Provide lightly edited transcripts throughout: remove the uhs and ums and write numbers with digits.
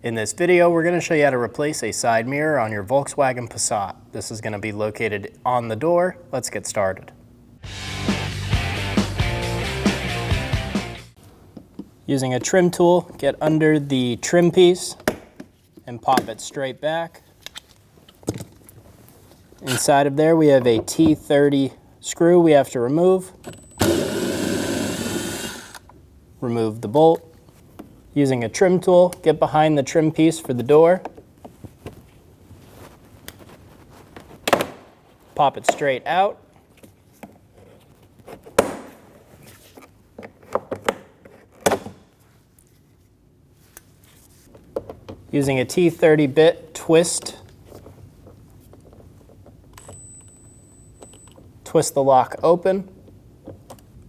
In this video, we're going to show you how to replace a side mirror on your Volkswagen Passat. This is going to be located on the door. Let's get started. Using a trim tool, get under the trim piece and pop it straight back. Inside of there, we have a T30 screw we have to remove. Remove the bolt. Using a trim tool, get behind the trim piece for the door. Pop it straight out. Using a T30 bit, twist the lock open.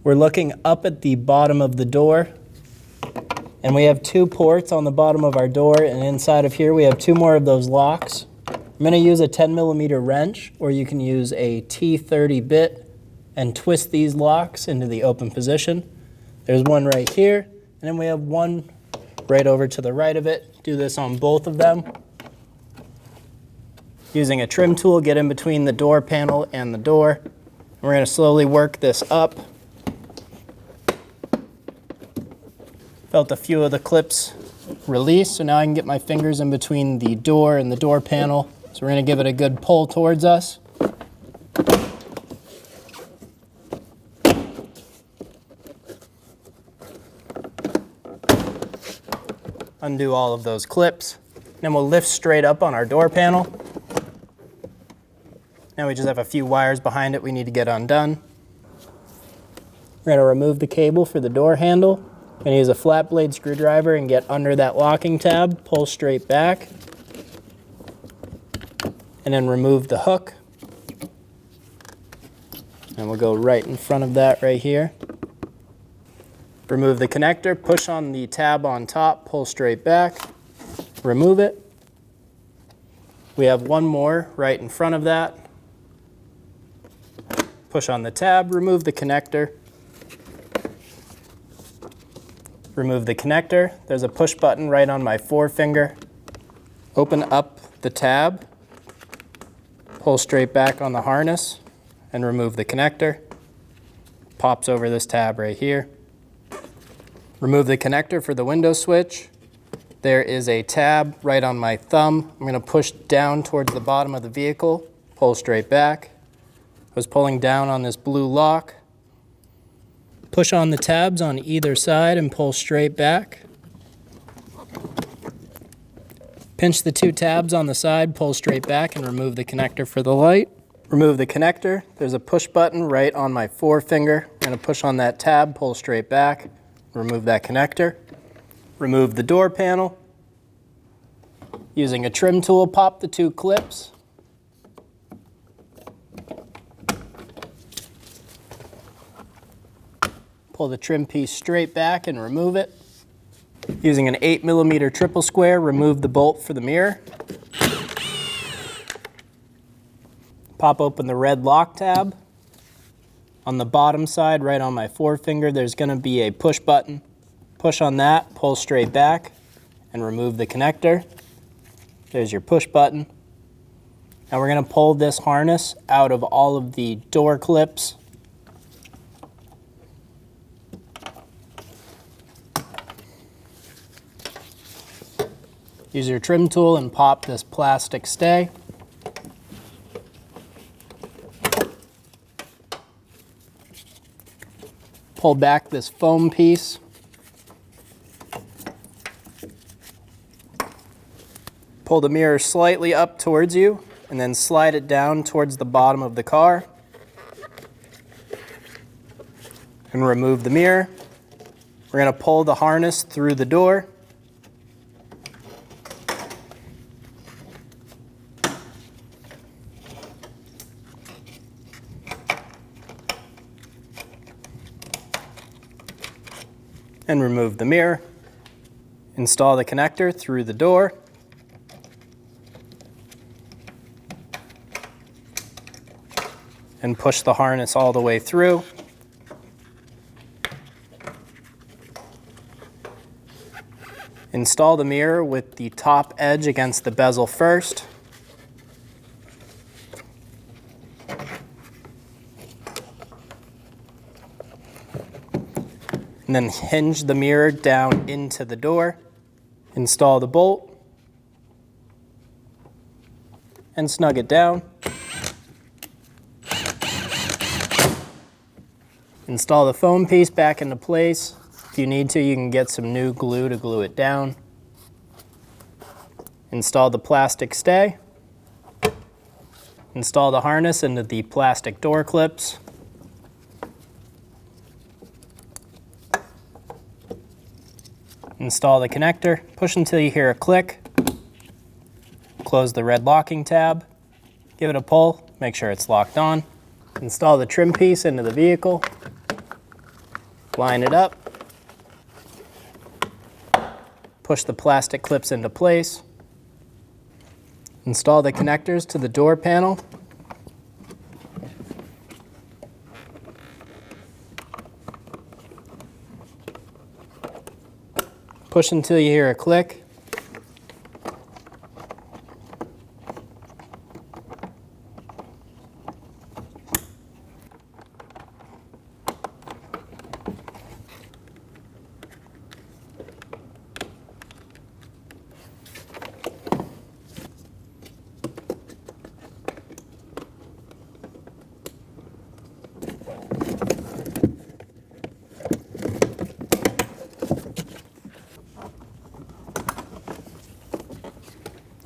We're looking up at the bottom of the door, and we have two ports on the bottom of our door, and inside of here we have two more of those locks. I'm going to use a 10mm wrench, or you can use a T30 bit and twist these locks into the open position. There's one right here, and then we have one right over to the right of it. Do this on both of them. Using a trim tool, get in between the door panel and the door. We're going to slowly work this up. Felt a few of the clips release, so now I can get my fingers in between the door and the door panel. So we're going to give it a good pull towards us. Undo all of those clips. Then we'll lift straight up on our door panel. Now we just have a few wires behind it we need to get undone. We're going to remove the cable for the door handle. I'm going to use a flat blade screwdriver and get under that locking tab, pull straight back, and then remove the hook. And we'll go right in front of that right here. Remove the connector, push on the tab on top, pull straight back, remove it. We have one more right in front of that. Push on the tab, remove the connector. Remove the connector. There's a push button right on my forefinger. Open up the tab, pull straight back on the harness, and remove the connector. Pops over this tab right here. Remove the connector for the window switch. There is a tab right on my thumb. I'm going to push down towards the bottom of the vehicle, pull straight back. I was pulling down on this blue lock. Push on the tabs on either side and pull straight back. Pinch the two tabs on the side, pull straight back, and remove the connector for the light. Remove the connector. There's a push button right on my forefinger. I'm going to push on that tab, pull straight back, remove that connector. Remove the door panel. Using a trim tool, pop the two clips. Pull the trim piece straight back and remove it. Using an 8mm triple square, remove the bolt for the mirror. Pop open the red lock tab. On the bottom side, right on my forefinger, there's going to be a push button. Push on that, pull straight back, and remove the connector. There's your push button. Now we're going to pull this harness out of all of the door clips. Use your trim tool and pop this plastic stay. Pull back this foam piece. Pull the mirror slightly up towards you and then slide it down towards the bottom of the car. And remove the mirror. We're going to pull the harness through the door. And remove the mirror. Install the connector through the door. And push the harness all the way through. Install the mirror with the top edge against the bezel first. And then hinge the mirror down into the door. Install the bolt and snug it down. Install the foam piece back into place. If you need to, you can get some new glue to glue it down. Install the plastic stay. Install the harness into the plastic door clips. Install the connector, push until you hear a click. Close the red locking tab, give it a pull, make sure it's locked on. Install the trim piece into the vehicle, line it up, push the plastic clips into place. Install the connectors to the door panel. Push until you hear a click.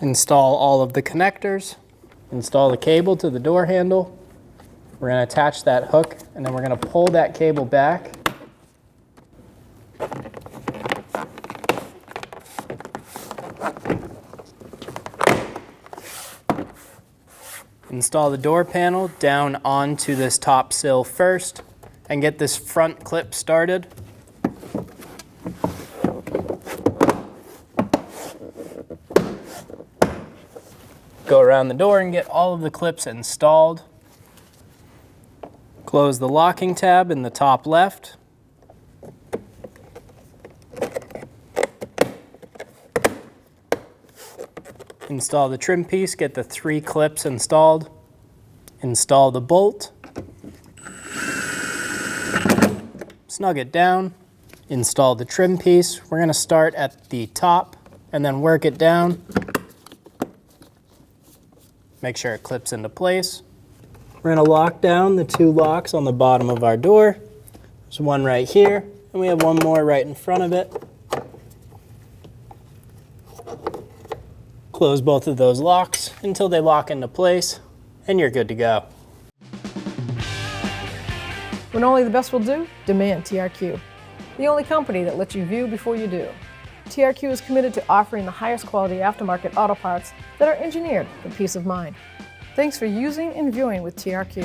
Install all of the connectors. Install the cable to the door handle. We're going to attach that hook, and then we're going to pull that cable back. Install the door panel down onto this top sill first, and get this front clip started. Go around the door and get all of the clips installed. Close the locking tab in the top left. Install the trim piece, get the 3 clips installed. Install the bolt. Snug it down. Install the trim piece. We're going to start at the top and then work it down. Make sure it clips into place. We're going to lock down the 2 locks on the bottom of our door. There's one right here, and we have one more right in front of it. Close both of those locks until they lock into place, and you're good to go. When only the best will do, demand TRQ. The only company that lets you view before you do. TRQ is committed to offering the highest quality aftermarket auto parts that are engineered for peace of mind. Thanks for using and viewing with TRQ.